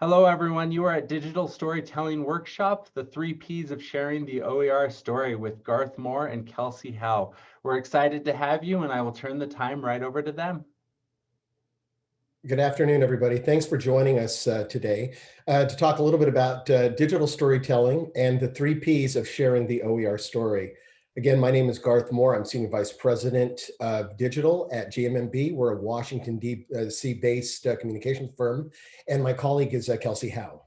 Hello, everyone. You are at Digital Storytelling Workshop, the 3 Ps of sharing the OER story with Garth Moore and Kelsey Howe. We're excited to have you, and I will turn the time right over to them. Good afternoon, everybody. Thanks for joining us today to talk a little bit about digital storytelling and the 3 Ps of sharing the OER story. Again, my name is Garth Moore. I'm Senior Vice President of Digital at GMMB. We're a Washington, D.C.-based communications firm, and my colleague is Kelsey Howe.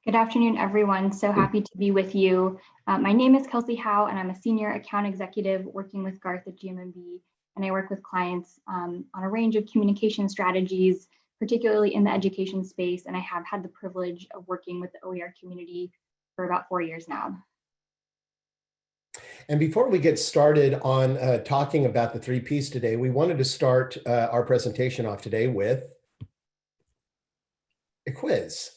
Good afternoon, everyone. So happy to be with you. My name is Kelsey Howe, and I'm a Senior Account Executive working with Garth at GMMB. And I work with clients on a range of communication strategies, particularly in the education space. And I have had the privilege of working with the OER community for about 4 years now. And before we get started on talking about the 3 Ps today, we wanted to start our presentation off today with a quiz.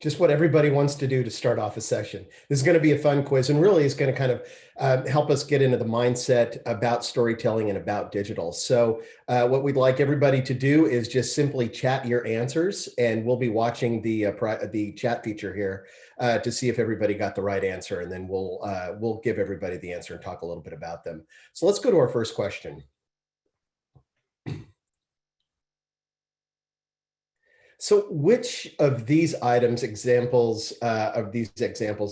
Just what everybody wants to do to start off a session. This is going to be a fun quiz, and really is going to kind of help us get into the mindset about storytelling and about digital. So what we'd like everybody to do is just simply chat your answers, and we'll be watching the chat feature here to see if everybody got the right answer, and then we'll give everybody the answer and talk a little bit about them. So let's go to our first question. So which of these examples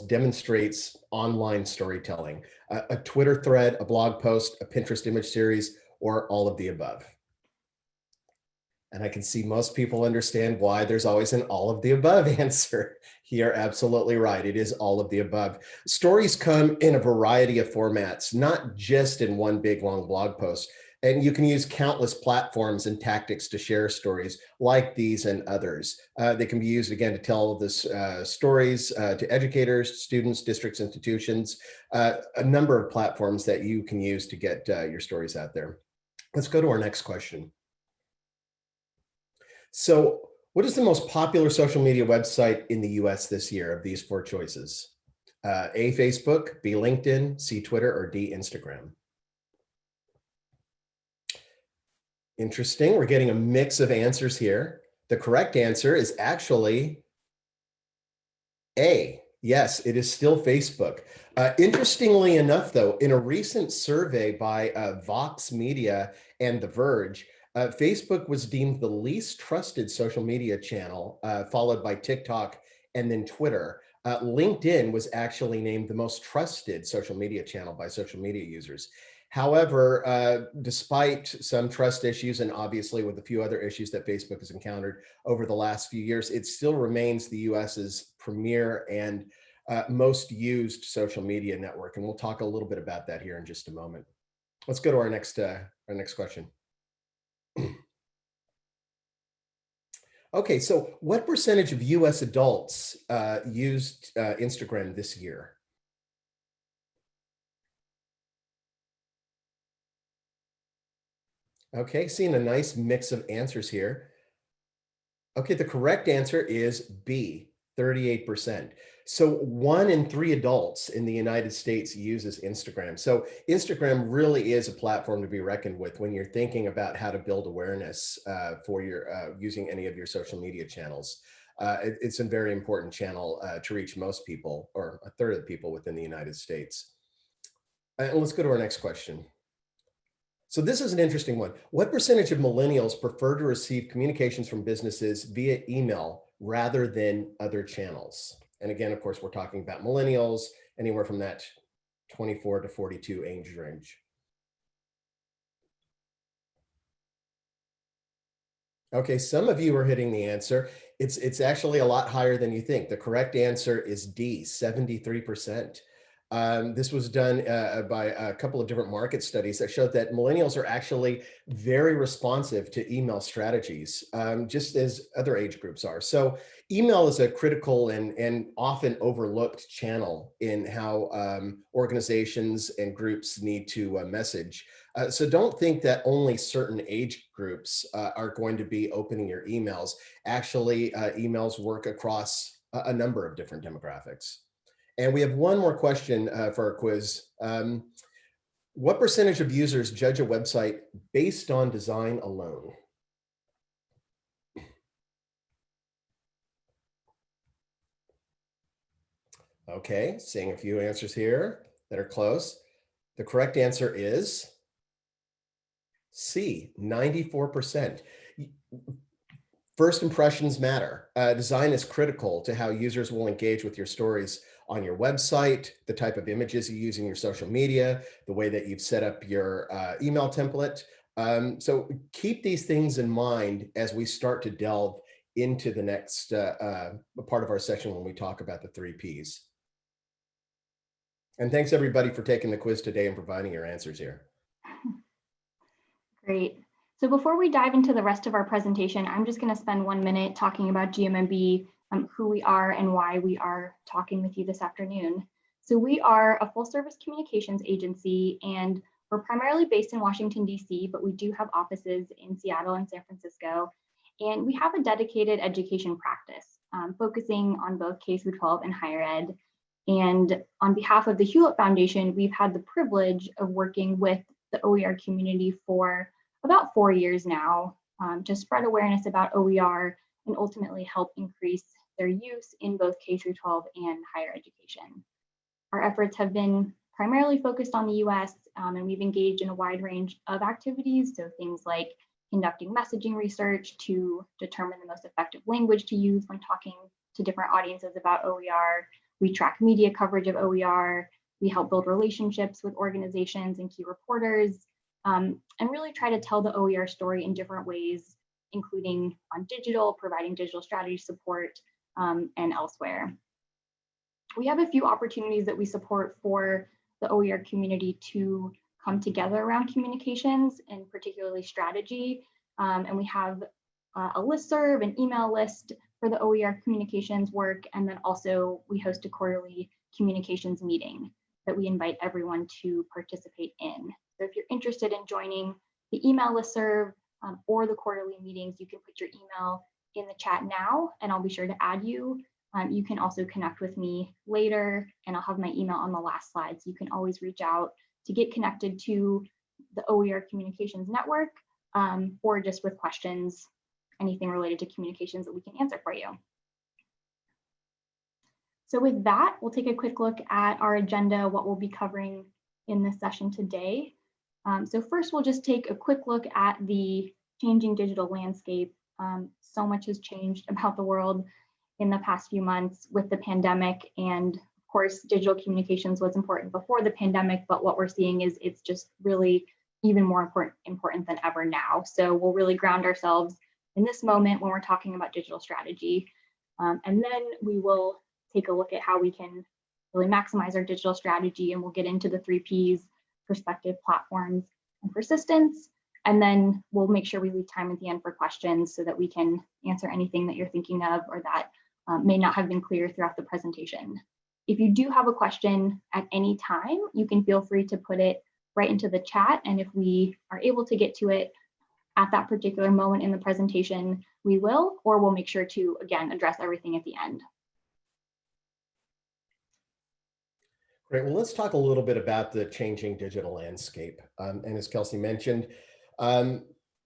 demonstrates online storytelling? A Twitter thread, a blog post, a Pinterest image series, or all of the above? And I can see most people understand why there's always an all of the above answer. You're absolutely right. It is all of the above. Stories come in a variety of formats, not just in one big long blog post. And you can use countless platforms and tactics to share stories like these and others. They can be used, again, to tell this stories to educators, students, districts, institutions, a number of platforms that you can use to get your stories out there. Let's go to our next question. So what is the most popular social media website in the US this year of these 4 choices? A, Facebook, B, LinkedIn, C, Twitter, or D, Instagram? Interesting. We're getting a mix of answers here. The correct answer is actually A. Yes, it is still Facebook. Interestingly enough, though, in a recent survey by Vox Media and The Verge, Facebook was deemed the least trusted social media channel, followed by TikTok and then Twitter. LinkedIn was actually named the most trusted social media channel by social media users. However, despite some trust issues and obviously with a few other issues that Facebook has encountered over the last few years, it still remains the US's premier and most used social media network. And we'll talk a little bit about that here in just a moment. Let's go to our next question. Okay, so what percentage of US adults used Instagram this year? Okay, seeing a nice mix of answers here. Okay, the correct answer is B, 38%. So 1 in 3 adults in the United States uses Instagram. So Instagram really is a platform to be reckoned with when you're thinking about how to build awareness for your using any of your social media channels. It's a very important channel to reach most people, or a third of the people within the United States. And let's go to our next question. So this is an interesting one. What percentage of millennials prefer to receive communications from businesses via email rather than other channels? And again, of course, we're talking about millennials, anywhere from that 24 to 42 age range. Okay, some of you are hitting the answer. It's actually a lot higher than you think. The correct answer is D, 73%. This was done by a couple of different market studies that showed that millennials are actually very responsive to email strategies, just as other age groups are. So email is a critical and often overlooked channel in how organizations and groups need to message. So don't think that only certain age groups are going to be opening your emails. Actually, emails work across a number of different demographics. And we have one more question for our quiz. What percentage of users judge a website based on design alone? Okay, seeing a few answers here that are close. The correct answer is C, 94%. First impressions matter. Design is critical to how users will engage with your stories on your website, the type of images you use in your social media, the way that you've set up your email template. So keep these things in mind as we start to delve into the next part of our section when we talk about the 3 Ps. And thanks everybody for taking the quiz today and providing your answers here. Great. So before we dive into the rest of our presentation, I'm just going to spend 1 minute talking about GMMB, who we are and why we are talking with you this afternoon. So we are a full service communications agency, and we're primarily based in Washington, D.C., but we do have offices in Seattle and San Francisco. And we have a dedicated education practice, focusing on both K through 12 and higher ed. And on behalf of the Hewlett Foundation, we've had the privilege of working with the OER community for about 4 years now, to spread awareness about OER and ultimately help increase their use in both K through 12 and higher education. Our efforts have been primarily focused on the US, and we've engaged in a wide range of activities. So things like conducting messaging research to determine the most effective language to use when talking to different audiences about OER. We track media coverage of OER. We help build relationships with organizations and key reporters, and really try to tell the OER story in different ways, including on digital, providing digital strategy support, and elsewhere. We have a few opportunities that we support for the OER community to come together around communications and particularly strategy. And we have a listserv, an email list for the OER communications work, and then also we host a quarterly communications meeting that we invite everyone to participate in. So if you're interested in joining the email listserv or the quarterly meetings, you can put your email in the chat now, and I'll be sure to add you. You can also connect with me later, and I'll have my email on the last slide. So you can always reach out to get connected to the OER Communications Network, or just with questions, anything related to communications that we can answer for you. So with that, we'll take a quick look at our agenda, what we'll be covering in this session today. So first, we'll just take a quick look at the changing digital landscape. So much has changed about the world in the past few months with the pandemic. And of course, digital communications was important before the pandemic, but what we're seeing is it's just really even more important than ever now. So we'll really ground ourselves in this moment when we're talking about digital strategy. And then we will take a look at how we can really maximize our digital strategy, and we'll get into the 3 Ps: perspective, platforms, and persistence. And then we'll make sure we leave time at the end for questions so that we can answer anything that you're thinking of or that may not have been clear throughout the presentation. If you do have a question at any time, you can feel free to put it right into the chat. And if we are able to get to it at that particular moment in the presentation, we will, or we'll make sure to, again, address everything at the end. Great. Well, let's talk a little bit about the changing digital landscape. And as Kelsey mentioned,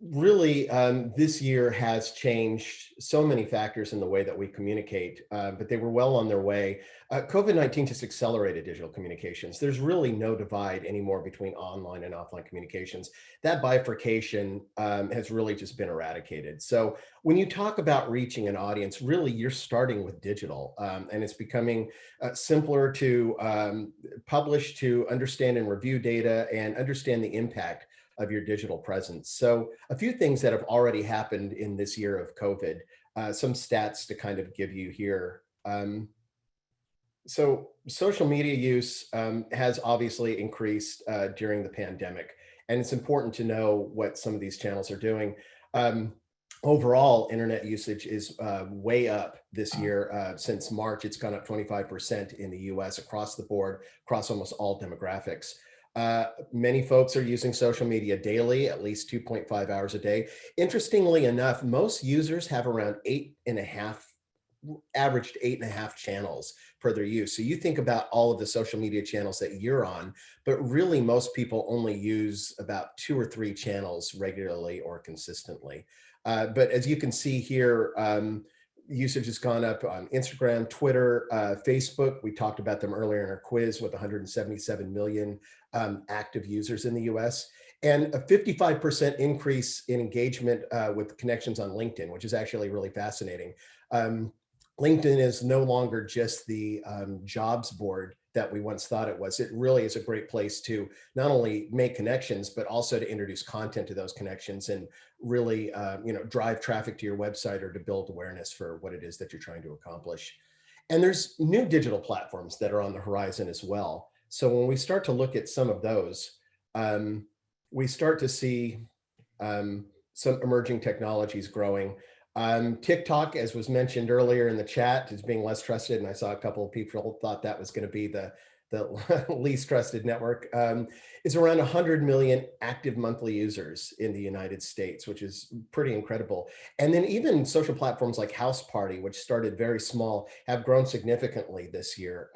really, this year has changed so many factors in the way that we communicate, but they were well on their way. COVID-19 just accelerated digital communications. There's really no divide anymore between online and offline communications. That bifurcation has really just been eradicated. So when you talk about reaching an audience, really you're starting with digital, and it's becoming simpler to publish, to understand and review data and understand the impact of your digital presence. So a few things that have already happened in this year of COVID, some stats to kind of give you here. So social media use has obviously increased during the pandemic, and it's important to know what some of these channels are doing. Overall, internet usage is way up this year. Since March, it's gone up 25% in the US across the board, across almost all demographics. Many folks are using social media daily, at least 2.5 hours a day. Interestingly enough, most users have around averaged 8.5 channels per their use. So you think about all of the social media channels that you're on, but really most people only use about 2 or 3 channels regularly or consistently. But as you can see here, usage has gone up on Instagram, Twitter, Facebook. We talked about them earlier in our quiz with 177 million active users in the US, and a 55% increase in engagement with connections on LinkedIn, which is actually really fascinating. LinkedIn is no longer just the jobs board that we once thought it was. It really is a great place to not only make connections, but also to introduce content to those connections and really drive traffic to your website or to build awareness for what it is that you're trying to accomplish. And there's new digital platforms that are on the horizon as well. So when we start to look at some of those, we start to see some emerging technologies growing. TikTok, as was mentioned earlier in the chat, is being less trusted, and I saw a couple of people thought that was going to be the least trusted network. It's around 100 million active monthly users in the United States, which is pretty incredible. And then even social platforms like House Party, which started very small, have grown significantly this year.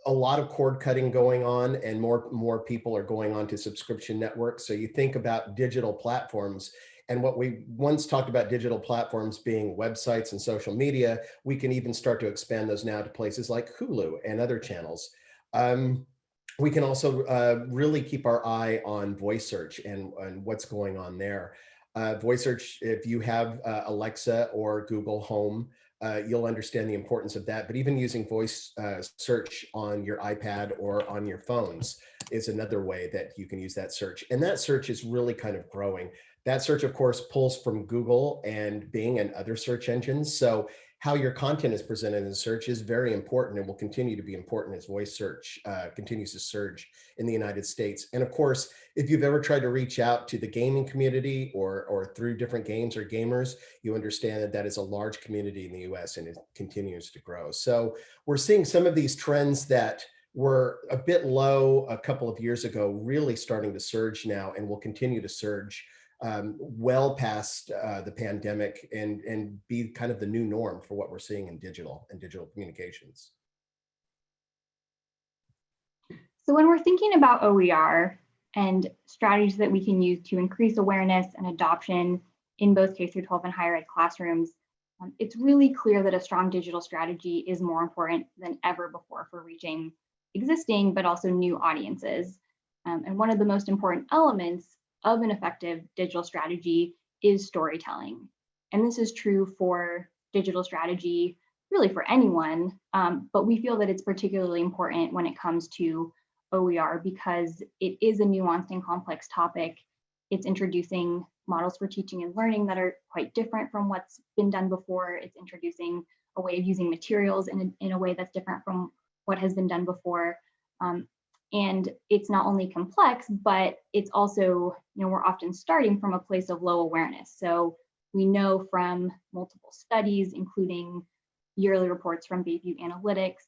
A lot of cord cutting going on, and more people are going on to subscription networks. So you think about digital platforms, and what we once talked about digital platforms being websites and social media, we can even start to expand those now to places like Hulu and other channels. We can also really keep our eye on voice search and what's going on there. Voice search, if you have Alexa or Google Home, you'll understand the importance of that. But even using voice search on your iPad or on your phones is another way that you can use that search. And that search is really kind of growing. That search, of course, pulls from Google and Bing and other search engines. So how your content is presented in search is very important and will continue to be important as voice search continues to surge in the United States. And of course, if you've ever tried to reach out to the gaming community or through different games or gamers, you understand that that is a large community in the US and it continues to grow. So we're seeing some of these trends that were a bit low a couple of years ago really starting to surge now and will continue to surge well past the pandemic and be kind of the new norm for what we're seeing in digital communications. So when we're thinking about OER and strategies that we can use to increase awareness and adoption in both K-12 and higher ed classrooms, it's really clear that a strong digital strategy is more important than ever before for reaching existing but also new audiences. And one of the most important elements of an effective digital strategy is storytelling. And this is true for digital strategy, really for anyone, but we feel that it's particularly important when it comes to OER because it is a nuanced and complex topic. It's introducing models for teaching and learning that are quite different from what's been done before. It's introducing a way of using materials in a way that's different from what has been done before. And it's not only complex, but it's also, we're often starting from a place of low awareness. So we know from multiple studies, including yearly reports from Bayview Analytics,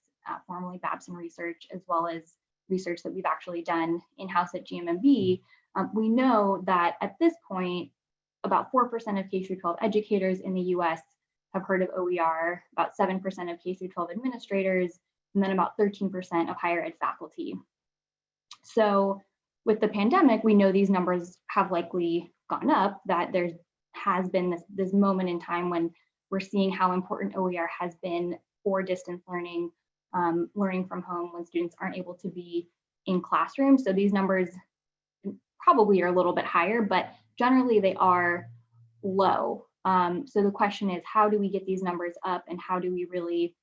formerly Babson Research, as well as research that we've actually done in-house at GMMB, we know that at this point, about 4% of K-12 educators in the US have heard of OER, about 7% of K-12 administrators, and then about 13% of higher ed faculty. So with the pandemic, we know these numbers have likely gone up, that there has been this moment in time when we're seeing how important OER has been for distance learning, learning from home when students aren't able to be in classrooms. So these numbers probably are a little bit higher, but generally they are low. So the question is, how do we get these numbers up and how do we really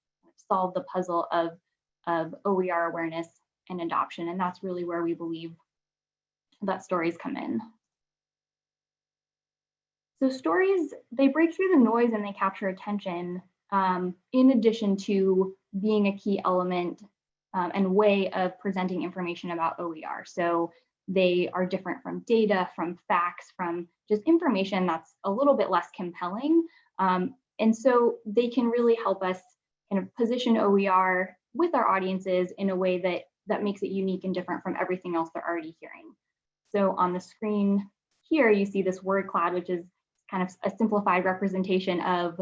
solve the puzzle of OER awareness and adoption? And that's really where we believe that stories come in. So stories, they break through the noise and they capture attention, in addition to being a key element and way of presenting information about OER. So they are different from data, from facts, from just information that's a little bit less compelling. And so they can really help us kind of position OER with our audiences in a way that makes it unique and different from everything else they're already hearing. So on the screen here, you see this word cloud, which is kind of a simplified representation of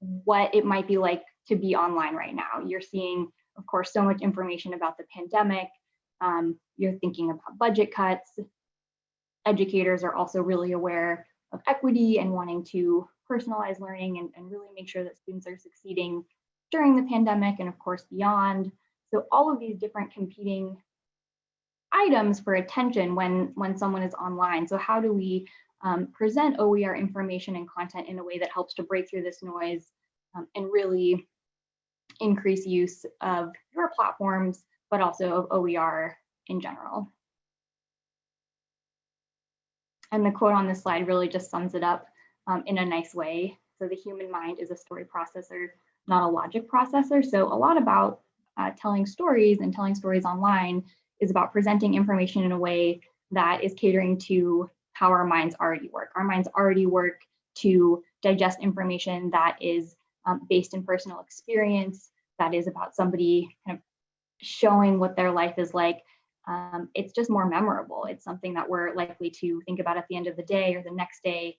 what it might be like to be online right now. You're seeing, of course, so much information about the pandemic. You're thinking about budget cuts. Educators are also really aware of equity and wanting to personalized learning and really make sure that students are succeeding during the pandemic and of course beyond. So all of these different competing items for attention when someone is online. So how do we present OER information and content in a way that helps to break through this noise and really increase use of your platforms, but also of OER in general. And the quote on this slide really just sums it up in a nice way. So the human mind is a story processor, not a logic processor. So a lot about telling stories and telling stories online is about presenting information in a way that is catering to how our minds already work. Our minds already work to digest information that is based in personal experience, that is about somebody kind of showing what their life is like. It's just more memorable. It's something that we're likely to think about at the end of the day or the next day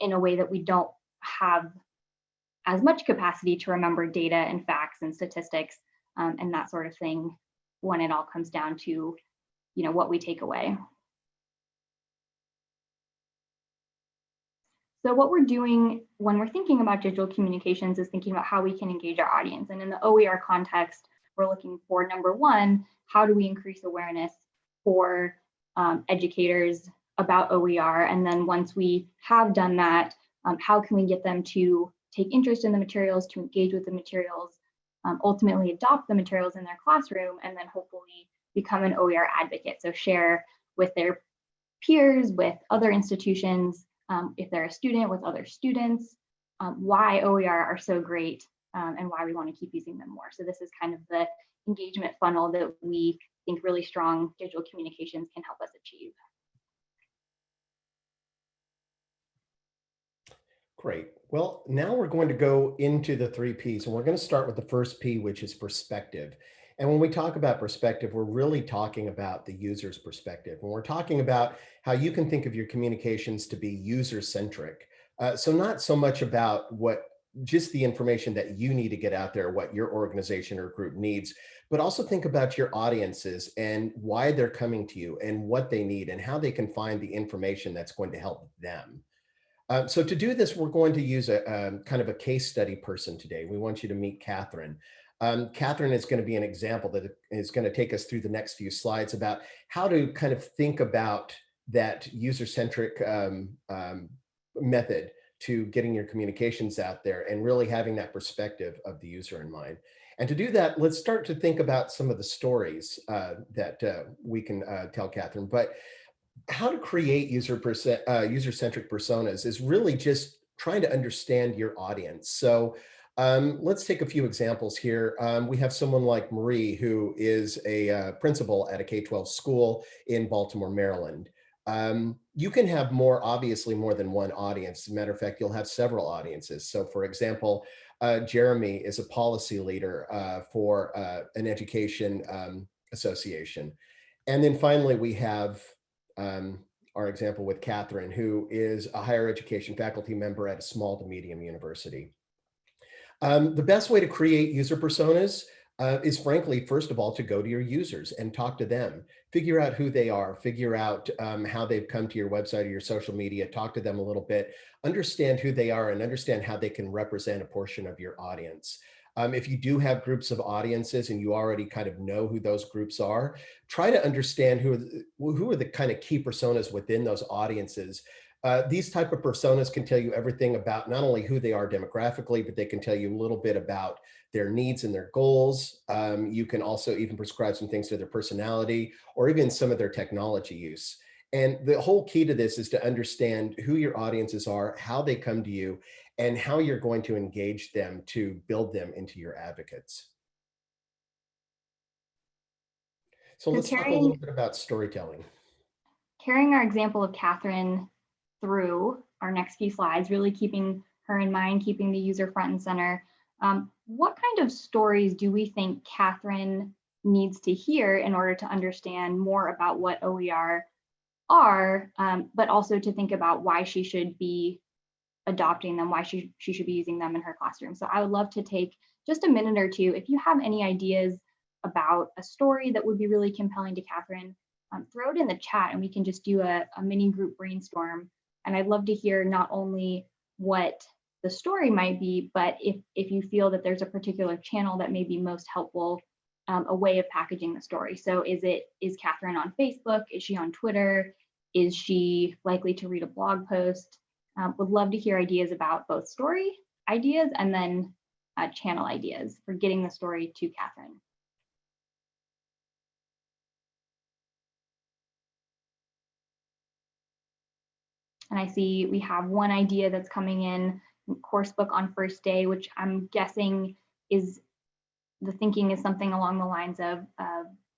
in a way that we don't have as much capacity to remember data and facts and statistics and that sort of thing when it all comes down to, what we take away. So what we're doing when we're thinking about digital communications is thinking about how we can engage our audience. And in the OER context, we're looking for, number one, how do we increase awareness for educators about OER? And then once we have done that, how can we get them to take interest in the materials, to engage with the materials, ultimately adopt the materials in their classroom, and then hopefully become an OER advocate. So share with their peers, with other institutions, if they're a student, with other students, why OER are so great and why we want to keep using them more. So this is kind of the engagement funnel that we think really strong digital communications can help us achieve. Great. Well, now we're going to go into the 3 Ps, and we're going to start with the first P, which is perspective. And when we talk about perspective, we're really talking about the user's perspective. And we're talking about how you can think of your communications to be user-centric. So not so much about just the information that you need to get out there, what your organization or group needs, but also think about your audiences and why they're coming to you and what they need and how they can find the information that's going to help them. So to do this, we're going to use a kind of a case study person today. We want you to meet Catherine. Catherine is going to be an example that is going to take us through the next few slides about how to kind of think about that user-centric method to getting your communications out there and really having that perspective of the user in mind. And to do that, let's start to think about some of the stories that we can tell Catherine. But how to create user-centric personas is really just trying to understand your audience. So let's take a few examples here. We have someone like Marie, who is a principal at a K-12 school in Baltimore, Maryland. You can have obviously more than one audience. As a matter of fact, you'll have several audiences. So for example, Jeremy is a policy leader for an education association. And then finally, we have our example with Catherine, who is a higher education faculty member at a small to medium university. The best way to create user personas is frankly, first of all, to go to your users and talk to them, figure out who they are, figure out how they've come to your website or your social media, talk to them a little bit, understand who they are and understand how they can represent a portion of your audience. If you do have groups of audiences and you already kind of know who those groups are, try to understand who are the kind of key personas within those audiences. These type of personas can tell you everything about not only who they are demographically, but they can tell you a little bit about their needs and their goals. You can also even prescribe some things to their personality or even some of their technology use. And the whole key to this is to understand who your audiences are, how they come to you, and how you're going to engage them to build them into your advocates. So let's talk a little bit about storytelling. Carrying our example of Catherine through our next few slides, really keeping her in mind, keeping the user front and center. What kind of stories do we think Catherine needs to hear in order to understand more about what OER are, but also to think about why she should be adopting them, why she should be using them in her classroom? So I would love to take just a minute or two. If you have any ideas about a story that would be really compelling to Catherine, throw it in the chat and we can just do a mini group brainstorm. And I'd love to hear not only what the story might be, but if you feel that there's a particular channel that may be most helpful, a way of packaging the story. So is Catherine on Facebook? Is she on Twitter? Is she likely to read a blog post? Would love to hear ideas about both story ideas and then channel ideas for getting the story to Catherine. And I see we have one idea that's coming in, course book on first day, which I'm guessing is the thinking is something along the lines of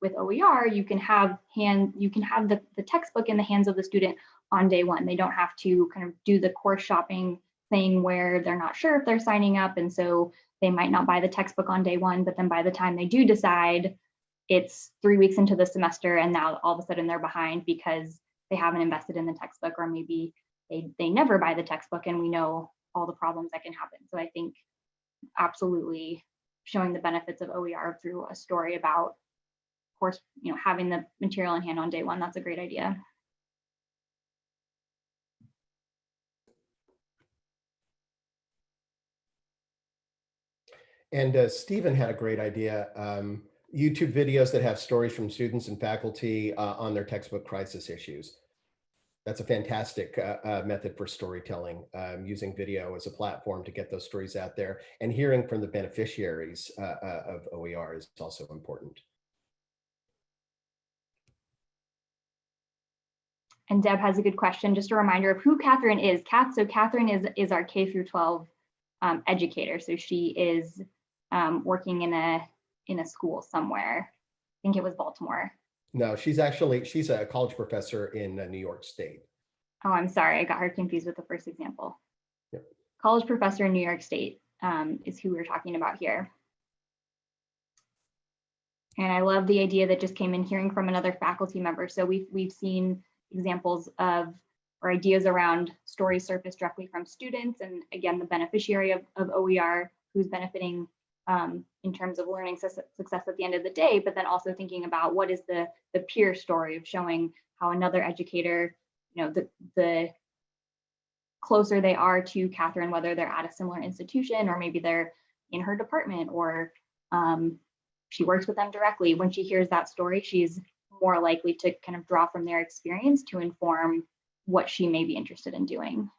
with OER, you can have the textbook in the hands of the student on day one. They don't have to kind of do the course shopping thing where they're not sure if they're signing up, and so they might not buy the textbook on day one, but then by the time they do decide, it's 3 weeks into the semester and now all of a sudden they're behind because they haven't invested in the textbook, or maybe they never buy the textbook and we know all the problems that can happen. So I think absolutely showing the benefits of OER through a story about course, having the material in hand on day one, that's a great idea. And Stephen had a great idea. YouTube videos that have stories from students and faculty on their textbook crisis issues. That's a fantastic method for storytelling, using video as a platform to get those stories out there. And hearing from the beneficiaries of OER is also important. And Deb has a good question. Just a reminder of who Catherine is. So Catherine is our K through 12 educator. So she is working in a school somewhere. I think it was Baltimore. No, she's a college professor in New York State. Oh, I'm sorry. I got her confused with the first example. Yep. College professor in New York State is who we're talking about here. And I love the idea that just came in, hearing from another faculty member. So we've seen examples of or ideas around stories surfaced directly from students, and again, the beneficiary of OER who's benefiting in terms of learning success at the end of the day, but then also thinking about what is the peer story of showing how another educator, the closer they are to Catherine, whether they're at a similar institution or maybe they're in her department or she works with them directly. When she hears that story, she's more likely to kind of draw from their experience to inform what she may be interested in doing.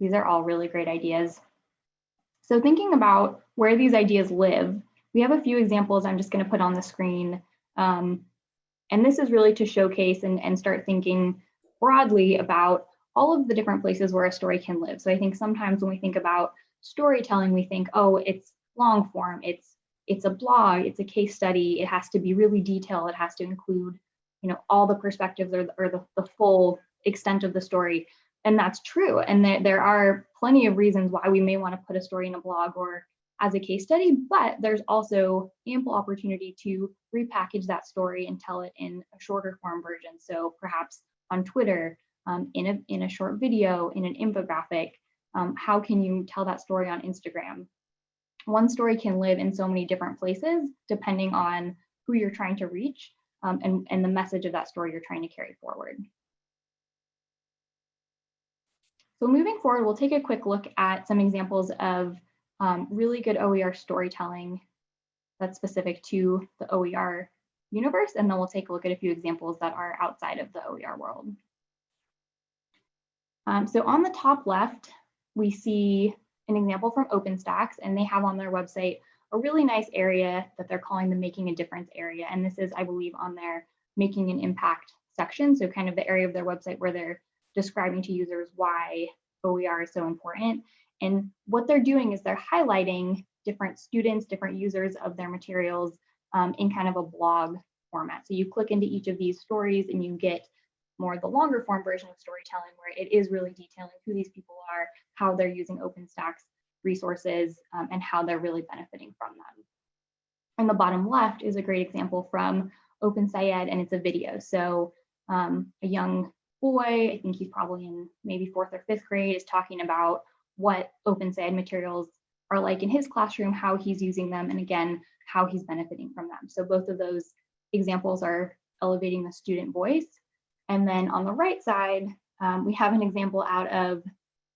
These are all really great ideas. So thinking about where these ideas live, we have a few examples I'm just going to put on the screen. And this is really to showcase and start thinking broadly about all of the different places where a story can live. So I think sometimes when we think about storytelling, we think, oh, it's long form, it's a blog, it's a case study, it has to be really detailed, it has to include, all the perspectives or the full extent of the story. And that's true. And there are plenty of reasons why we may want to put a story in a blog or as a case study, but there's also ample opportunity to repackage that story and tell it in a shorter form version. So perhaps on Twitter, in a short video, in an infographic. How can you tell that story on Instagram? One story can live in so many different places depending on who you're trying to reach and the message of that story you're trying to carry forward. So moving forward, we'll take a quick look at some examples of really good OER storytelling that's specific to the OER universe, and then we'll take a look at a few examples that are outside of the OER world. So on the top left, we see an example from OpenStax, and they have on their website a really nice area that they're calling the Making a Difference area. And this is, I believe, on their Making an Impact section. So kind of the area of their website where they're describing to users why OER is so important. And what they're doing is they're highlighting different students, different users of their materials in kind of a blog format. So you click into each of these stories and you get more the longer form version of storytelling where it is really detailing who these people are, how they're using OpenStax resources, and how they're really benefiting from them. And the bottom left is a great example from OpenSciEd, and it's a video. So a young boy, I think he's probably in maybe 4th or 5th grade, is talking about what OpenSciEd materials are like in his classroom, how he's using them, and again, how he's benefiting from them. So both of those examples are elevating the student voice. And then on the right side, We have an example out of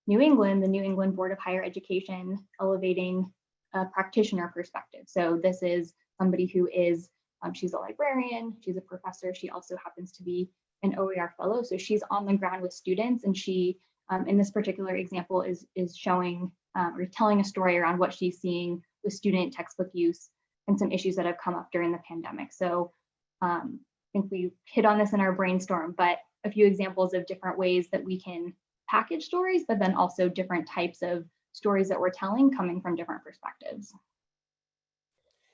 New England, the New England Board of Higher Education, elevating a practitioner perspective. So this is somebody who is, she's a librarian, she's a professor, she also happens to be an OER fellow. So she's on the ground with students, and she, in this particular example, is showing or telling a story around what she's seeing with student textbook use and some issues that have come up during the pandemic. So I think we hit on this in our brainstorm, but a few examples of different ways that we can package stories, but then also different types of stories that we're telling coming from different perspectives.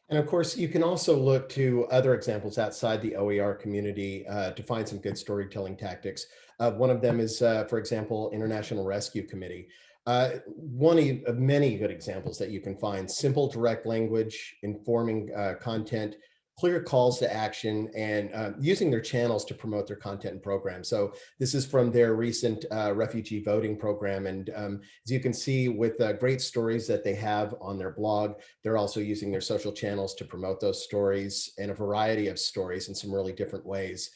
And of course, you can also look to other examples outside the OER community to find some good storytelling tactics. One of them is, for example, International Rescue Committee. One of many good examples that you can find: simple, direct language, informing content, clear calls to action, and using their channels to promote their content and programs. So this is from their recent refugee voting program. And as you can see, with great stories that they have on their blog, they're also using their social channels to promote those stories, and a variety of stories in some really different ways.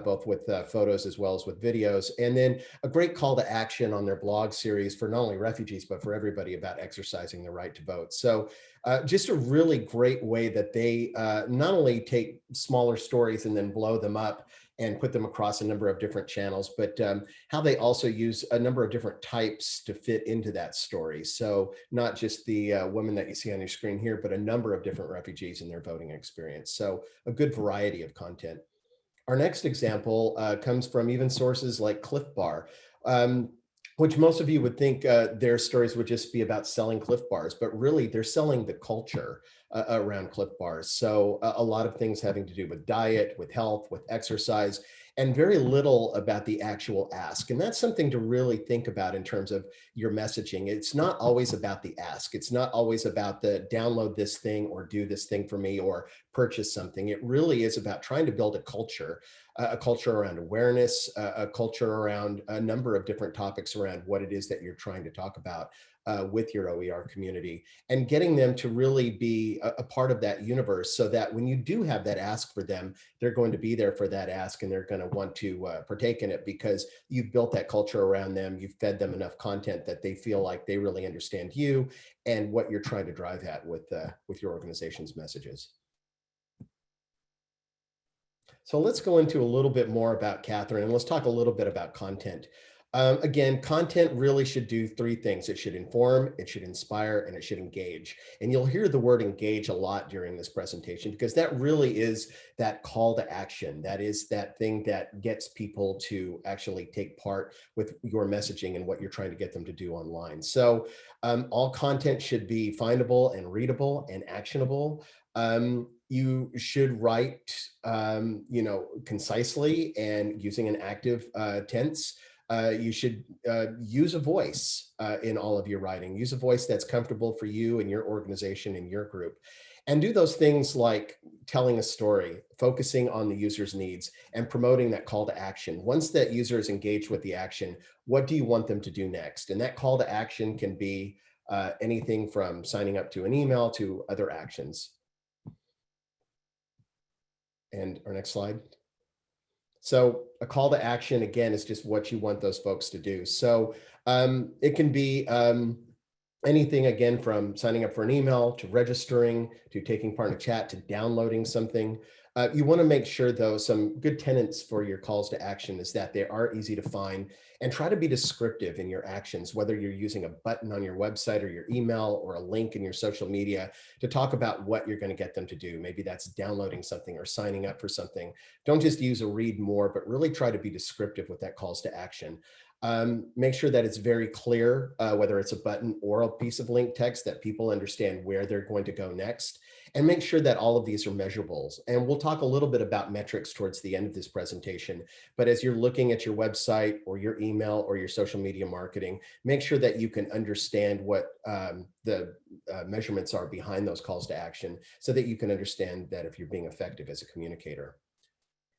Both with photos as well as with videos. And then a great call to action on their blog series for not only refugees, but for everybody about exercising the right to vote. So just a really great way that they not only take smaller stories and then blow them up and put them across a number of different channels, but how they also use a number of different types to fit into that story. So not just the women that you see on your screen here, but a number of different refugees in their voting experience. So a good variety of content. Our next example comes from even sources like Cliff Bar, which most of you would think their stories would just be about selling Cliff Bars, but really they're selling the culture around Cliff Bars. So a lot of things having to do with diet, with health, with exercise, and very little about the actual ask. And that's something to really think about in terms of your messaging. It's not always about the ask. It's not always about the download this thing or do this thing for me or purchase something. It really is about trying to build a culture around awareness, a culture around a number of different topics around what it is that you're trying to talk about with your OER community, and getting them to really be a part of that universe, so that when you do have that ask for them, they're going to be there for that ask, and they're going to want to partake in it because you've built that culture around them. You've fed them enough content that they feel like they really understand you and what you're trying to drive at with your organization's messages. So let's go into a little bit more about Catherine, and let's talk a little bit about content. Again, content really should do three things. It should inform, it should inspire, and it should engage. And you'll hear the word engage a lot during this presentation, because that really is that call to action. That is that thing that gets people to actually take part with your messaging and what you're trying to get them to do online. So all content should be findable and readable and actionable. You should write, concisely and using an active tense. You should use a voice in all of your writing. Use a voice that's comfortable for you and your organization and your group. And do those things like telling a story, focusing on the user's needs, and promoting that call to action. Once that user is engaged with the action, what do you want them to do next? And that call to action can be anything from signing up to an email to other actions. And our next slide. So a call to action, again, is just what you want those folks to do. So it can be anything, again, from signing up for an email to registering to taking part in a chat to downloading something. You want to make sure, though, some good tenets for your calls to action is that they are easy to find, and try to be descriptive in your actions, whether you're using a button on your website or your email or a link in your social media to talk about what you're going to get them to do. Maybe that's downloading something or signing up for something. Don't just use a read more, but really try to be descriptive with that calls to action. Make sure that it's very clear, whether it's a button or a piece of link text, that people understand where they're going to go next. And make sure that all of these are measurables. And we'll talk a little bit about metrics towards the end of this presentation. But as you're looking at your website or your email or your social media marketing, make sure that you can understand what the measurements are behind those calls to action, so that you can understand that if you're being effective as a communicator.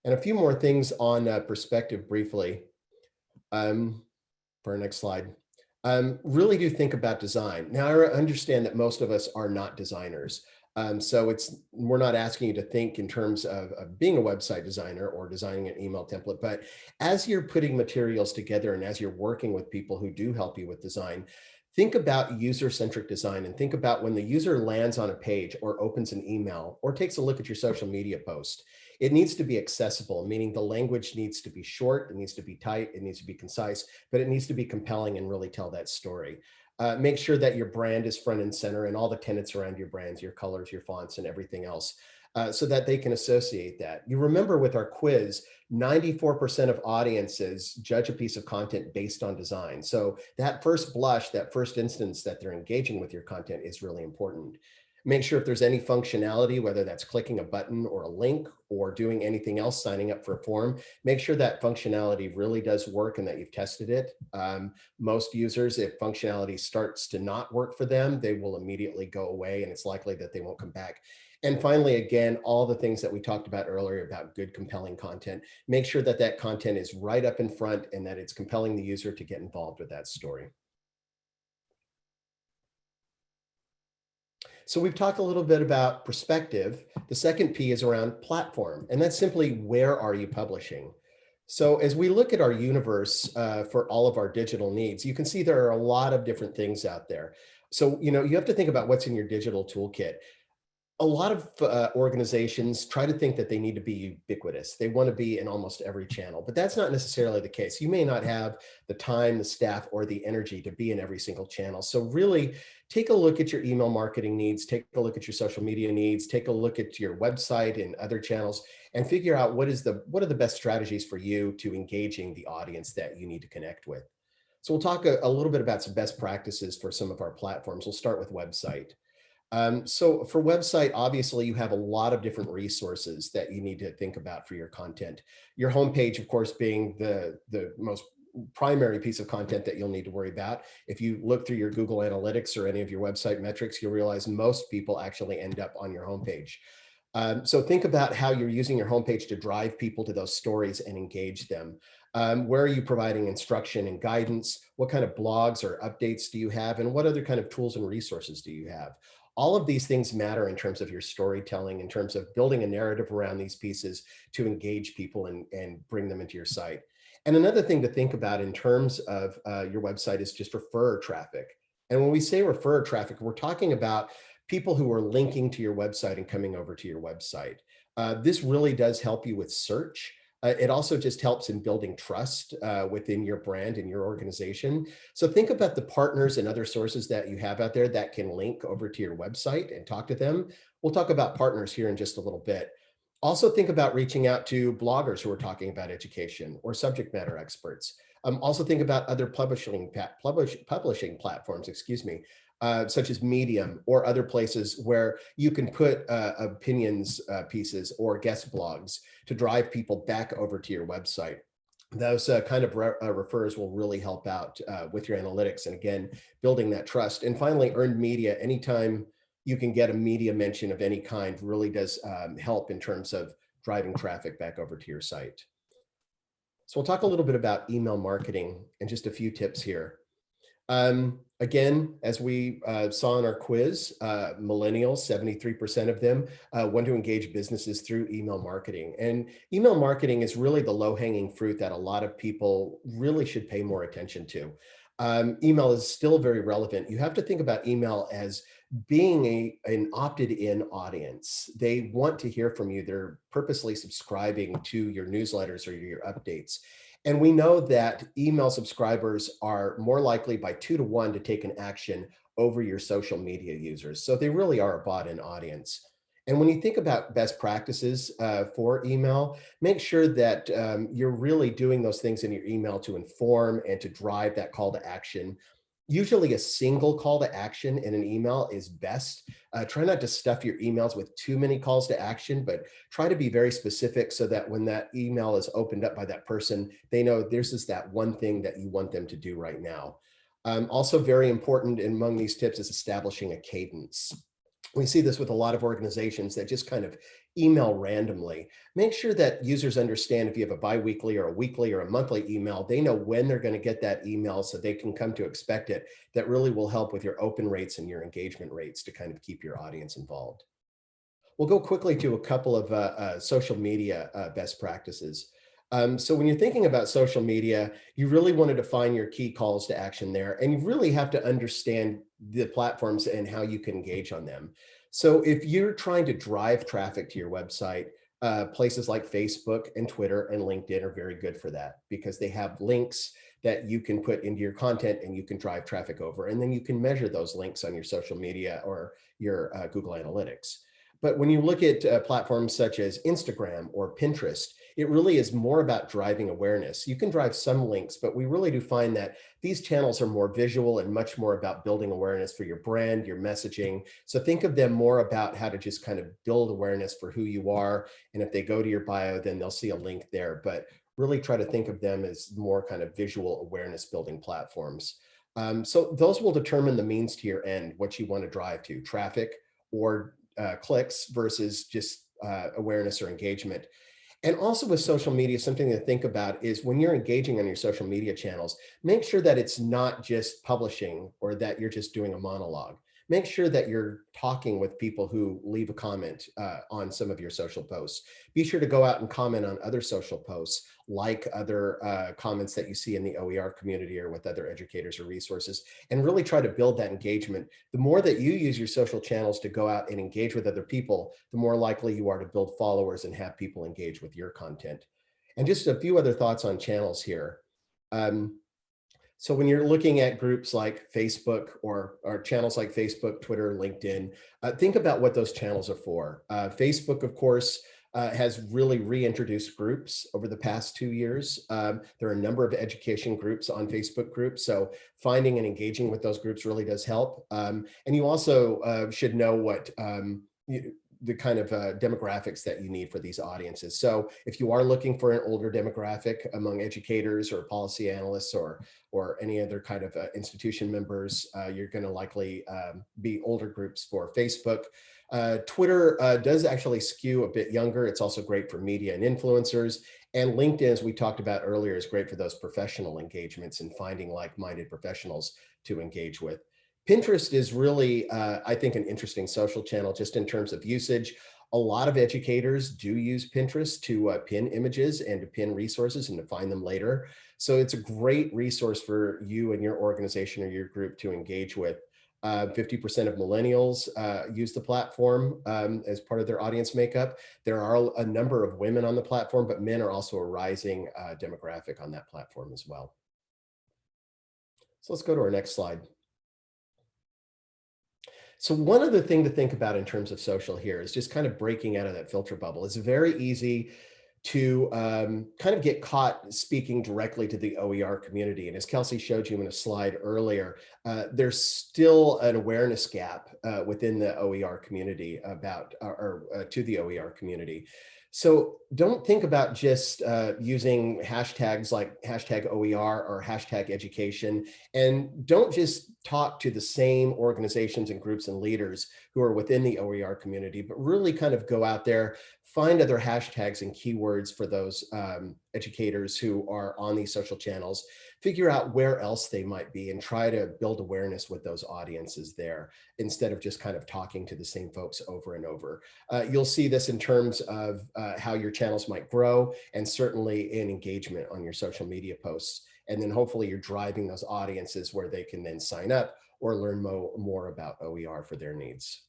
And a few more things on perspective briefly for our next slide. Really do think about design. Now, I understand that most of us are not designers. So we're not asking you to think in terms of being a website designer or designing an email template, but as you're putting materials together and as you're working with people who do help you with design, think about user-centric design and think about when the user lands on a page or opens an email or takes a look at your social media post. It needs to be accessible, meaning the language needs to be short, it needs to be tight, it needs to be concise, but it needs to be compelling and really tell that story. Make sure that your brand is front and center and all the tenets around your brands, your colors, your fonts, and everything else, so that they can associate that. You remember with our quiz, 94% of audiences judge a piece of content based on design. So that first blush, that first instance that they're engaging with your content is really important. Make sure if there's any functionality, whether that's clicking a button or a link or doing anything else, signing up for a form, make sure that functionality really does work and that you've tested it. Most users, if functionality starts to not work for them, they will immediately go away and it's likely that they won't come back. And finally, again, all the things that we talked about earlier about good, compelling content, make sure that that content is right up in front and that it's compelling the user to get involved with that story. So we've talked a little bit about perspective. The second P is around platform, and that's simply where are you publishing? So as we look at our universe for all of our digital needs, you can see there are a lot of different things out there. So, you have to think about what's in your digital toolkit. A lot of organizations try to think that they need to be ubiquitous. They want to be in almost every channel, but that's not necessarily the case. You may not have the time, the staff, or the energy to be in every single channel. So really take a look at your email marketing needs, take a look at your social media needs, take a look at your website and other channels, and figure out what are the best strategies for you to engaging the audience that you need to connect with. So we'll talk a little bit about some best practices for some of our platforms. We'll start with website. So for website, obviously you have a lot of different resources that you need to think about for your content. Your homepage, of course, being the most primary piece of content that you'll need to worry about. If you look through your Google Analytics or any of your website metrics, you'll realize most people actually end up on your homepage. So think about how you're using your homepage to drive people to those stories and engage them. Where are you providing instruction and guidance? What kind of blogs or updates do you have? And what other kind of tools and resources do you have? All of these things matter in terms of your storytelling, in terms of building a narrative around these pieces to engage people and bring them into your site. And another thing to think about in terms of your website is just referrer traffic. And when we say referrer traffic, we're talking about people who are linking to your website and coming over to your website. This really does help you with search. It also just helps in building trust within your brand and your organization. So think about the partners and other sources that you have out there that can link over to your website and talk to them. We'll talk about partners here in just a little bit. Also think about reaching out to bloggers who are talking about education or subject matter experts. Also think about other publishing platforms, such as Medium or other places where you can put opinions pieces or guest blogs to drive people back over to your website. Those kind of refers will really help out with your analytics and again, building that trust. And finally, earned media, anytime you can get a media mention of any kind really does help in terms of driving traffic back over to your site. So we'll talk a little bit about email marketing and just a few tips here. Again, as we saw in our quiz, millennials, 73% of them want to engage businesses through email marketing. And email marketing is really the low-hanging fruit that a lot of people really should pay more attention to. Email is still very relevant. You have to think about email as being an opted-in audience. They want to hear from you. They're purposely subscribing to your newsletters or your updates. And we know that email subscribers are more likely by 2 to 1 to take an action over your social media users. So they really are a bought-in audience. And when you think about best practices for email, make sure that you're really doing those things in your email to inform and to drive that call to action. Usually a single call to action in an email is best. Try not to stuff your emails with too many calls to action, but try to be very specific so that when that email is opened up by that person, they know this is that one thing that you want them to do right now. Also very important among these tips is establishing a cadence. We see this with a lot of organizations that just kind of email randomly. Make sure that users understand if you have a biweekly or a weekly or a monthly email, they know when they're going to get that email so they can come to expect it. That really will help with your open rates and your engagement rates to kind of keep your audience involved. We'll go quickly to a couple of social media best practices. So when you're thinking about social media, you really want to define your key calls to action there, and you really have to understand the platforms and how you can engage on them. So if you're trying to drive traffic to your website, places like Facebook and Twitter and LinkedIn are very good for that because they have links that you can put into your content and you can drive traffic over. And then you can measure those links on your social media or your Google Analytics. But when you look at platforms such as Instagram or Pinterest, it really is more about driving awareness. You can drive some links, but we really do find that these channels are more visual and much more about building awareness for your brand, your messaging. So think of them more about how to just kind of build awareness for who you are. And if they go to your bio, then they'll see a link there. But really try to think of them as more kind of visual awareness building platforms. So those will determine the means to your end, what you want to drive to, traffic or clicks versus just awareness or engagement. And also with social media, something to think about is when you're engaging on your social media channels, make sure that it's not just publishing or that you're just doing a monologue. Make sure that you're talking with people who leave a comment on some of your social posts. Be sure to go out and comment on other social posts, like other comments that you see in the OER community or with other educators or resources, and really try to build that engagement. The more that you use your social channels to go out and engage with other people, the more likely you are to build followers and have people engage with your content. And just a few other thoughts on channels here. So when you're looking at groups like Facebook or channels like Facebook, Twitter, LinkedIn, think about what those channels are for. Facebook, of course, has really reintroduced groups over the past 2 years. There are a number of education groups on Facebook groups, so finding and engaging with those groups really does help. And you also should know what the kind of demographics that you need for these audiences. So if you are looking for an older demographic among educators or policy analysts or any other kind of institution members, you're going to likely be older groups for Facebook. Twitter does actually skew a bit younger. It's also great for media and influencers. And LinkedIn, as we talked about earlier, is great for those professional engagements and finding like-minded professionals to engage with. Pinterest is really, I think, an interesting social channel just in terms of usage. A lot of educators do use Pinterest to pin images and to pin resources and to find them later. So it's a great resource for you and your organization or your group to engage with. 50% of millennials use the platform as part of their audience makeup. There are a number of women on the platform, but men are also a rising demographic on that platform as well. So let's go to our next slide. So one other thing to think about in terms of social here is just kind of breaking out of that filter bubble. It's very easy to kind of get caught speaking directly to the OER community. And as Kelsey showed you in a slide earlier, there's still an awareness gap within the OER community about, to the OER community. So don't think about just using hashtags like hashtag OER or hashtag education, and don't just talk to the same organizations and groups and leaders who are within the OER community, but really kind of go out there, find other hashtags and keywords for those educators who are on these social channels, figure out where else they might be and try to build awareness with those audiences there instead of just kind of talking to the same folks over and over. You'll see this in terms of how your channels might grow and certainly in engagement on your social media posts. And then hopefully you're driving those audiences where they can then sign up or learn more about OER for their needs.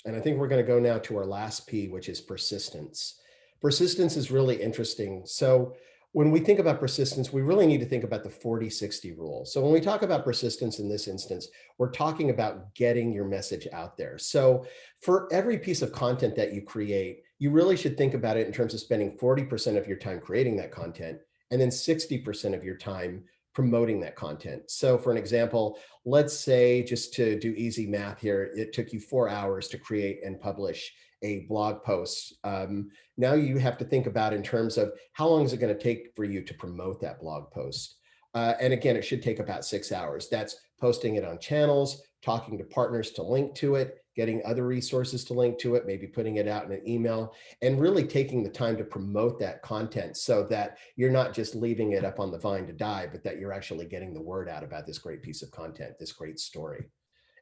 And I think we're going to go now to our last P, which is persistence. Persistence is really interesting. So when we think about persistence, we really need to think about the 40-60 rule. So when we talk about persistence in this instance, we're talking about getting your message out there. So for every piece of content that you create, you really should think about it in terms of spending 40% of your time creating that content and then 60% of your time promoting that content. So for an example, let's say, just to do easy math here, it took you 4 hours to create and publish a blog post. Now you have to think about in terms of how long is it going to take for you to promote that blog post. And again, it should take about 6 hours. That's posting it on channels, talking to partners to link to it, getting other resources to link to it, maybe putting it out in an email, and really taking the time to promote that content so that you're not just leaving it up on the vine to die, but that you're actually getting the word out about this great piece of content, this great story.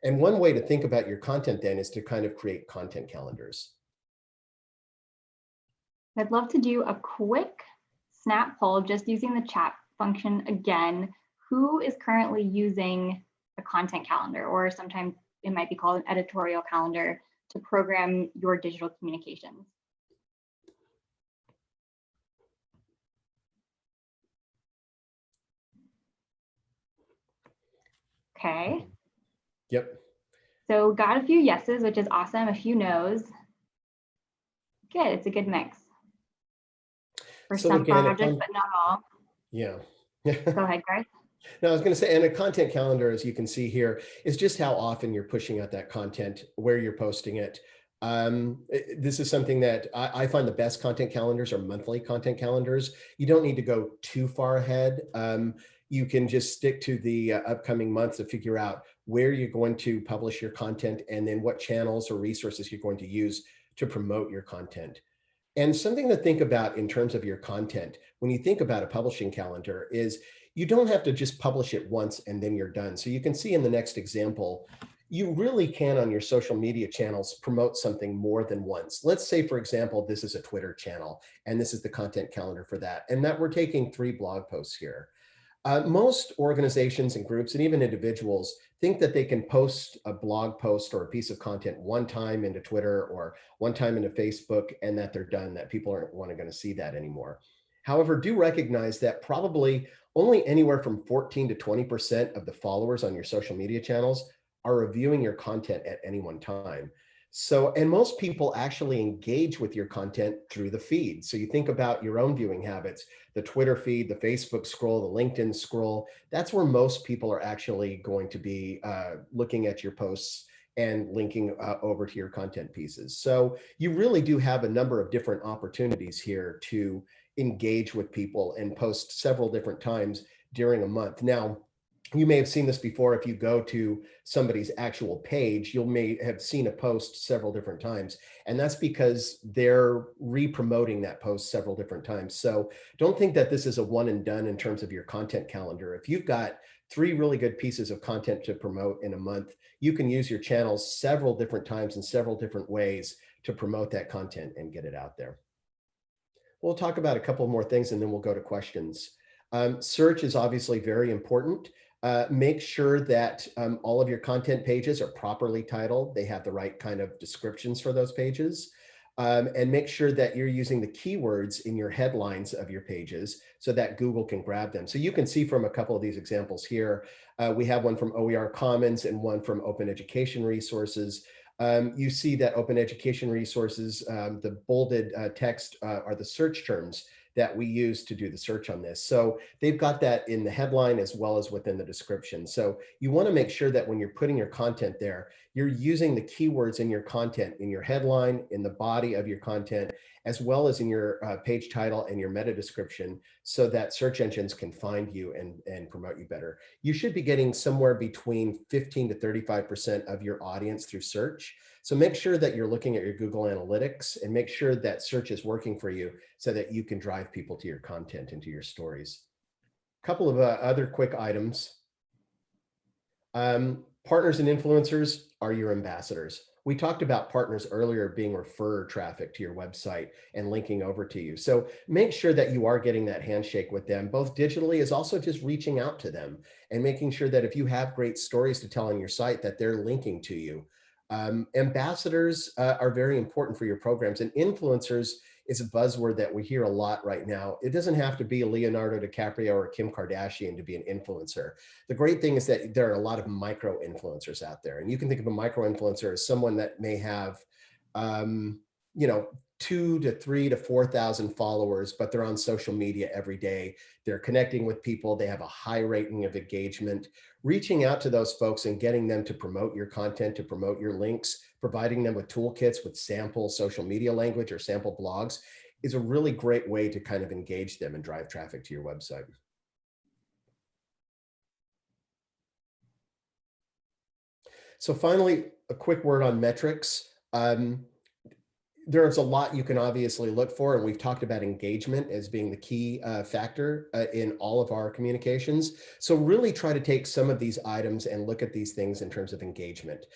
And one way to think about your content then is to kind of create content calendars. I'd love to do a quick snap poll just using the chat function again. Who is currently using a content calendar, or sometimes it might be called an editorial calendar, to program your digital communications? Okay. Yep. So got a few yeses, which is awesome. A few nos. Good. It's a good mix. For So some again, projects, but not all. yeah. Go ahead, Garth. No, I was going to say, and a content calendar, as you can see here, is just how often you're pushing out that content, where you're posting it. This is something that I find the best content calendars are monthly content calendars. You don't need to go too far ahead. You can just stick to the upcoming months to figure out where you're going to publish your content and then what channels or resources you're going to use to promote your content. And something to think about in terms of your content, when you think about a publishing calendar, is you don't have to just publish it once and then you're done. So you can see in the next example, you really can on your social media channels promote something more than once. Let's say, for example, this is a Twitter channel and this is the content calendar for that. And that we're taking 3 blog posts here. Most organizations and groups and even individuals think that they can post a blog post or a piece of content one time into Twitter or one time into Facebook and that they're done, that people aren't going to see that anymore. However, do recognize that probably only anywhere from 14 to 20% of the followers on your social media channels are reviewing your content at any one time. So, and most people actually engage with your content through the feed. So you think about your own viewing habits, the Twitter feed, the Facebook scroll, the LinkedIn scroll. That's where most people are actually going to be looking at your posts and linking over to your content pieces. So you really do have a number of different opportunities here to engage with people and post several different times during a month. Now, you may have seen this before. If you go to somebody's actual page, you may have seen a post several different times. And that's because they're re-promoting that post several different times. So don't think that this is a one and done in terms of your content calendar. If you've got 3 really good pieces of content to promote in a month, you can use your channels several different times in several different ways to promote that content and get it out there. We'll talk about a couple more things and then we'll go to questions. Search is obviously very important. Make sure that all of your content pages are properly titled. They have the right kind of descriptions for those pages. And make sure that you're using the keywords in your headlines of your pages so that Google can grab them. So you can see from a couple of these examples here, we have one from OER Commons and one from Open Education Resources. You see that Open Education Resources, the bolded text are the search terms that we use to do the search on this. So they've got that in the headline as well as within the description. So you want to make sure that when you're putting your content there, you're using the keywords in your content, in your headline, in the body of your content, as well as in your page title and your meta description so that search engines can find you and promote you better. You should be getting somewhere between 15 to 35% of your audience through search. So make sure that you're looking at your Google Analytics and make sure that search is working for you so that you can drive people to your content and to your stories. A couple of other quick items. Partners and influencers are your ambassadors. We talked about partners earlier being referrer traffic to your website and linking over to you. So make sure that you are getting that handshake with them, both digitally as also just reaching out to them and making sure that if you have great stories to tell on your site that they're linking to you. Ambassadors are very important for your programs, and influencers is a buzzword that we hear a lot right now. It doesn't have to be Leonardo DiCaprio or Kim Kardashian to be an influencer. The great thing is that there are a lot of micro influencers out there, and you can think of a micro influencer as someone that may have, 2 to 3 to 4,000 followers, but they're on social media every day. They're connecting with people. They have a high rating of engagement. Reaching out to those folks and getting them to promote your content, to promote your links, providing them with toolkits with sample social media language or sample blogs is a really great way to kind of engage them and drive traffic to your website. So finally, a quick word on metrics. There's a lot you can obviously look for, and we've talked about engagement as being the key factor in all of our communications. So really try to take some of these items and look at these things in terms of engagement.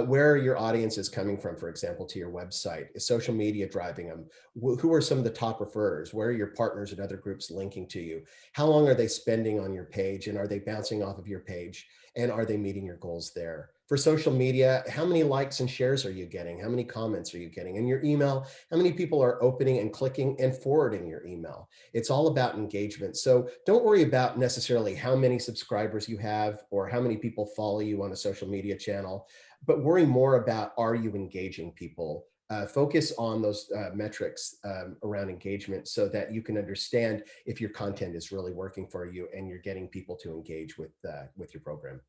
Where are your audiences coming from, for example, to your website? Is social media driving them? Who are some of the top referrers? Where are your partners and other groups linking to you? How long are they spending on your page, and are they bouncing off of your page? And are they meeting your goals there? For social media, how many likes and shares are you getting? How many comments are you getting? In your email, how many people are opening and clicking and forwarding your email? It's all about engagement. So don't worry about necessarily how many subscribers you have or how many people follow you on a social media channel, but worry more about, are you engaging people? Focus on those metrics around engagement so that you can understand if your content is really working for you and you're getting people to engage with your program.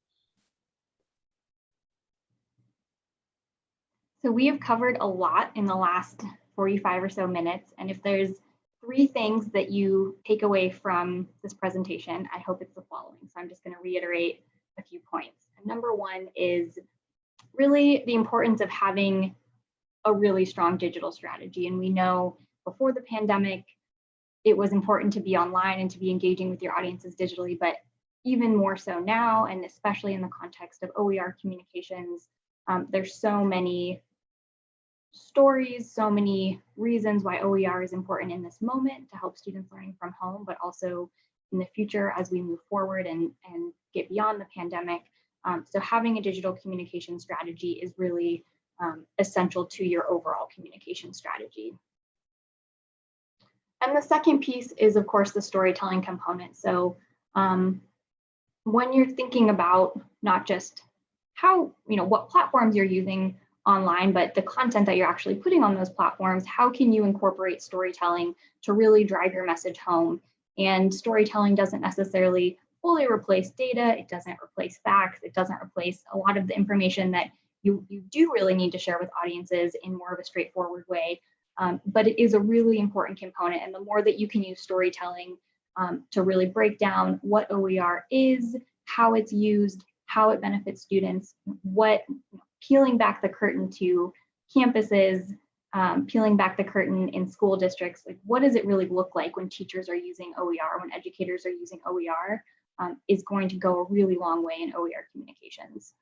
So we have covered a lot in the last 45 or so minutes. And if there's 3 things that you take away from this presentation, I hope it's the following. So I'm just going to reiterate a few points. And number 1 is really the importance of having a really strong digital strategy. And we know before the pandemic, it was important to be online and to be engaging with your audiences digitally, but even more so now, and especially in the context of OER communications, there's so many stories, so many reasons why OER is important in this moment to help students learning from home, but also in the future as we move forward and get beyond the pandemic. So having a digital communication strategy is really essential to your overall communication strategy. And the second piece is, of course, the storytelling component. So when you're thinking about not just how, what platforms you're using online, but the content that you're actually putting on those platforms, how can you incorporate storytelling to really drive your message home? And storytelling doesn't necessarily fully replace data. It doesn't replace facts. It doesn't replace a lot of the information that you do really need to share with audiences in more of a straightforward way. But it is a really important component. And the more that you can use storytelling to really break down what OER is, how it's used, how it benefits students, peeling back the curtain to campuses, peeling back the curtain in school districts, like what does it really look like when teachers are using OER, when educators are using OER, is going to go a really long way in OER communications.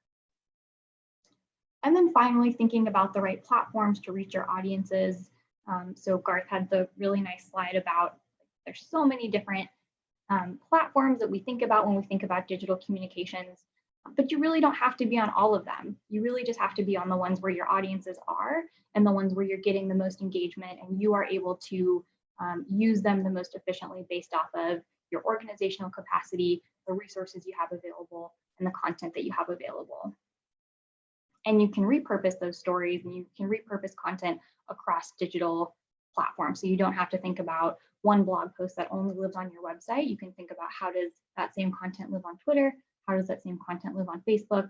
And then finally, thinking about the right platforms to reach your audiences. So Garth had the really nice slide about there's so many different platforms that we think about when we think about digital communications, but you really don't have to be on all of them. You really just have to be on the ones where your audiences are and the ones where you're getting the most engagement and you are able to use them the most efficiently based off of your organizational capacity, the resources you have available, and the content that you have available. And you can repurpose those stories and you can repurpose content across digital platforms. So you don't have to think about one blog post that only lives on your website. You can think about how does that same content live on Twitter? How does that same content live on Facebook?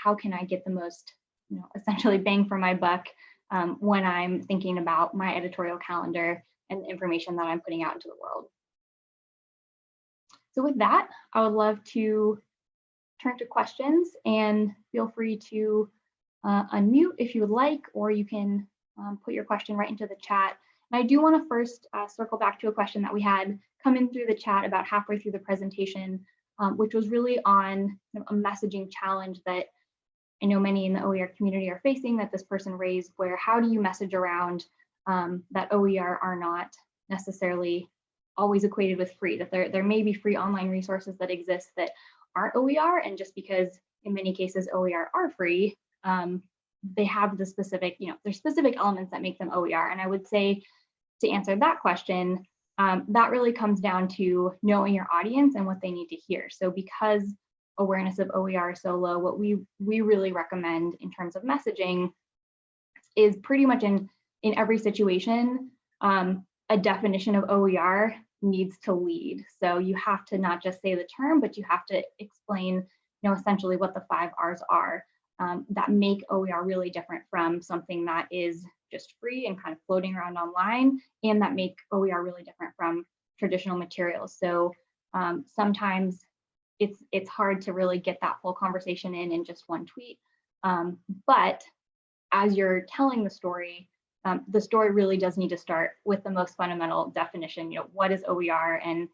How can I get the most, essentially bang for my buck when I'm thinking about my editorial calendar and the information that I'm putting out into the world? So with that, I would love to turn to questions and feel free to unmute if you would like, or you can put your question right into the chat. And I do want to first circle back to a question that we had come in through the chat about halfway through the presentation, which was really on a messaging challenge that I know many in the OER community are facing, that this person raised, where how do you message around that OER are not necessarily always equated with free, that there may be free online resources that exist that aren't OER, and just because in many cases OER are free, they have the specific, there's specific elements that make them OER. And I would say to answer that question, that really comes down to knowing your audience and what they need to hear. So because awareness of OER is so low, what we really recommend in terms of messaging is pretty much in every situation, a definition of OER needs to lead. So you have to not just say the term, but you have to explain, essentially what the 5 R's are that make OER really different from something that is just free and kind of floating around online, and that make OER really different from traditional materials. So sometimes it's hard to really get that full conversation in just one tweet. But as you're telling the story, the story really does need to start with the most fundamental definition. What is OER, and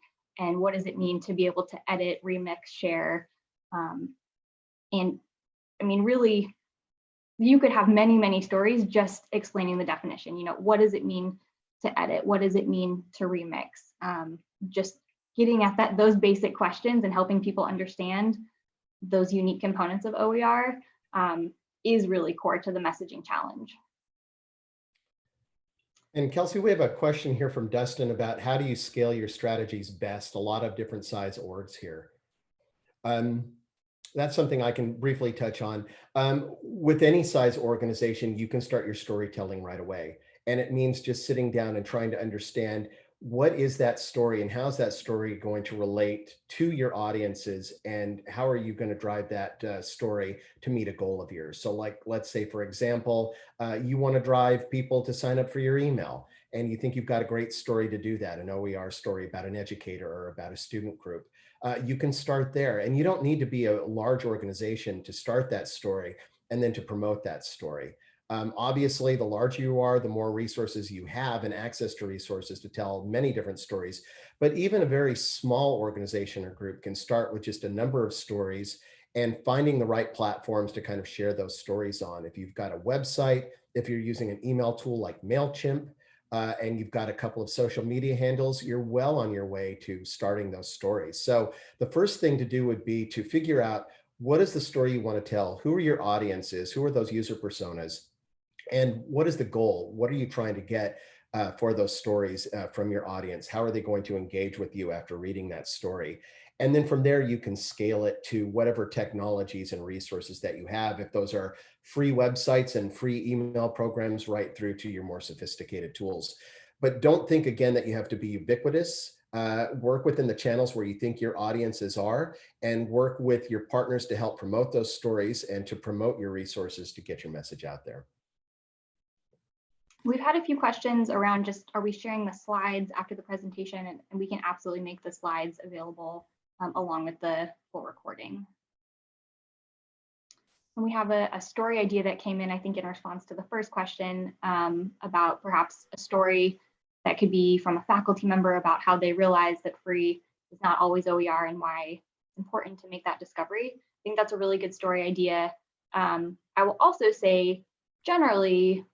what does it mean to be able to edit, remix, share? And I mean, really, you could have many, many stories just explaining the definition. What does it mean to edit? What does it mean to remix? Just getting at those basic questions and helping people understand those unique components of OER is really core to the messaging challenge. And Kelsey, we have a question here from Dustin about how do you scale your strategies best? A lot of different size orgs here. That's something I can briefly touch on. With any size organization, you can start your storytelling right away. And it means just sitting down and trying to understand what is that story and how's that story going to relate to your audiences, and how are you going to drive that story to meet a goal of yours. So like, let's say, for example, you want to drive people to sign up for your email, and you think you've got a great story to do that, an OER story about an educator or about a student group. You can start there, and you don't need to be a large organization to start that story and then to promote that story. Obviously, the larger you are, the more resources you have and access to resources to tell many different stories. But even a very small organization or group can start with just a number of stories and finding the right platforms to kind of share those stories on. If you've got a website, if you're using an email tool like MailChimp, and you've got a couple of social media handles, you're well on your way to starting those stories. So the first thing to do would be to figure out, what is the story you want to tell? Who are your audiences? Who are those user personas? And what is the goal? What are you trying to get for those stories from your audience? How are they going to engage with you after reading that story? And then from there, you can scale it to whatever technologies and resources that you have. If those are free websites and free email programs, right through to your more sophisticated tools. But don't think, again, that you have to be ubiquitous. Work within the channels where you think your audiences are, and work with your partners to help promote those stories and to promote your resources to get your message out there. We've had a few questions around just, are we sharing the slides after the presentation? And we can absolutely make the slides available along with the full recording. And we have a story idea that came in, I think, in response to the first question about perhaps a story that could be from a faculty member about how they realize that free is not always OER and why it's important to make that discovery. I think that's a really good story idea. I will also say, generally,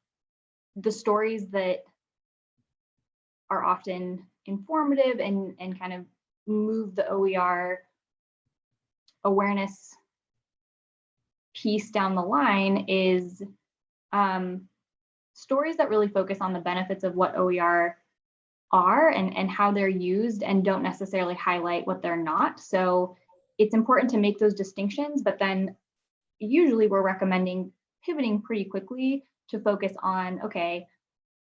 the stories that are often informative and kind of move the OER awareness piece down the line is stories that really focus on the benefits of what OER are and how they're used, and don't necessarily highlight what they're not. So it's important to make those distinctions, but then usually we're recommending pivoting pretty quickly to focus on, okay,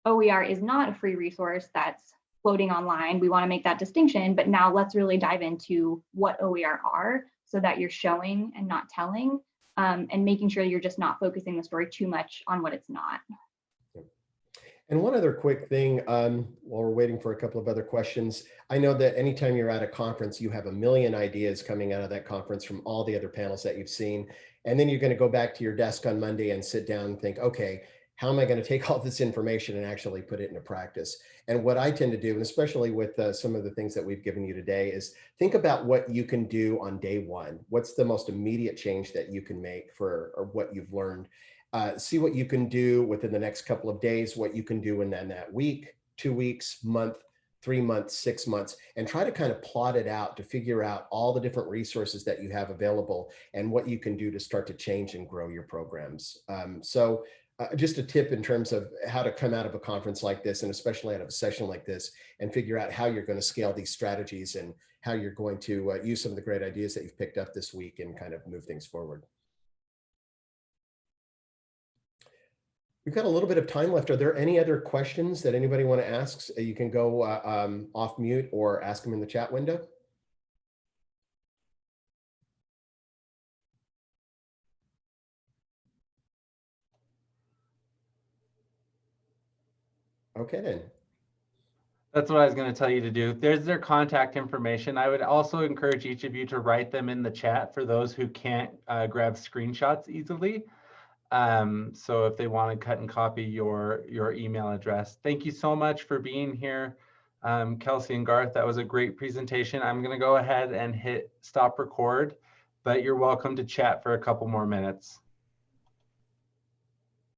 OER is not a free resource that's floating online. We want to make that distinction, but now let's really dive into what OER are so that you're showing and not telling, and making sure you're just not focusing the story too much on what it's not. And one other quick thing, while we're waiting for a couple of other questions, I know that anytime you're at a conference, you have a million ideas coming out of that conference from all the other panels that you've seen. And then you're going to go back to your desk on Monday and sit down and think, okay, how am I going to take all this information and actually put it into practice? And what I tend to do, and especially with some of the things that we've given you today, is think about what you can do on day one. What's the most immediate change that you can make for or what you've learned? See what you can do within the next couple of days, what you can do in that week, 2 weeks, month, 3 months, 6 months, and try to kind of plot it out to figure out all the different resources that you have available and what you can do to start to change and grow your programs. Just a tip in terms of how to come out of a conference like this, and especially out of a session like this, and figure out how you're going to scale these strategies and how you're going to use some of the great ideas that you've picked up this week and kind of move things forward. We've got a little bit of time left. Are there any other questions that anybody want to ask? You can go off mute or ask them in the chat window. Okay, then. That's what I was going to tell you to do. There's their contact information. I would also encourage each of you to write them in the chat for those who can't grab screenshots easily. So if they want to cut and copy your email address. Thank you so much for being here, Kelsey and Garth. That was a great presentation. I'm going to go ahead and hit stop record, but you're welcome to chat for a couple more minutes.